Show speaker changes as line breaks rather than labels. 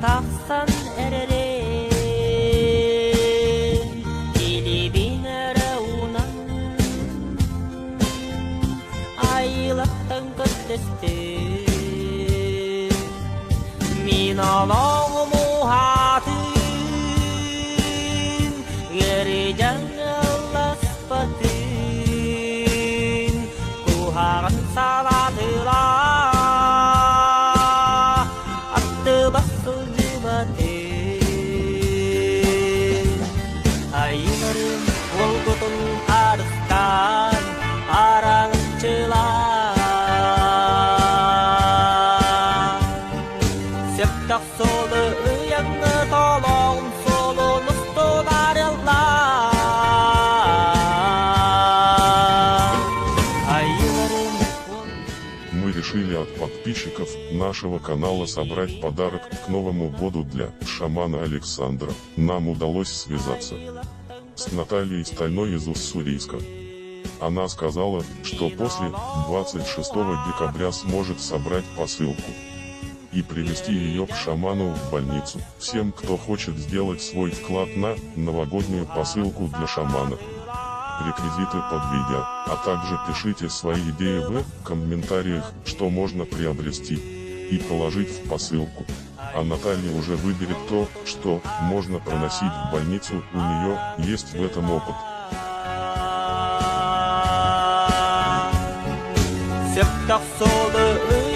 тақсан әрірен келебен әрауынан айлықтың күттісті мен алау мұхатын ережен аласпатын құхағын салатыла атты басы жұбатын айылырым ол құтын арыстан араңын септақ солы ұяңы толоғын солы мұстылар
Мы решили от подписчиков нашего канала собрать подарок к Новому году для шамана Александра. Нам удалось связаться с Натальей Стальной из Уссурийска. Она сказала, что после 26 декабря сможет собрать посылку и привезти ее к шаману в больницу. Всем, кто хочет сделать свой вклад на новогоднюю посылку для шамана, реквизиты под видео, а также пишите свои идеи в комментариях, что можно приобрести и положить в посылку. А Наталья уже выберет то, что можно проносить в больницу, у нее есть в этом опыт.
септақ солы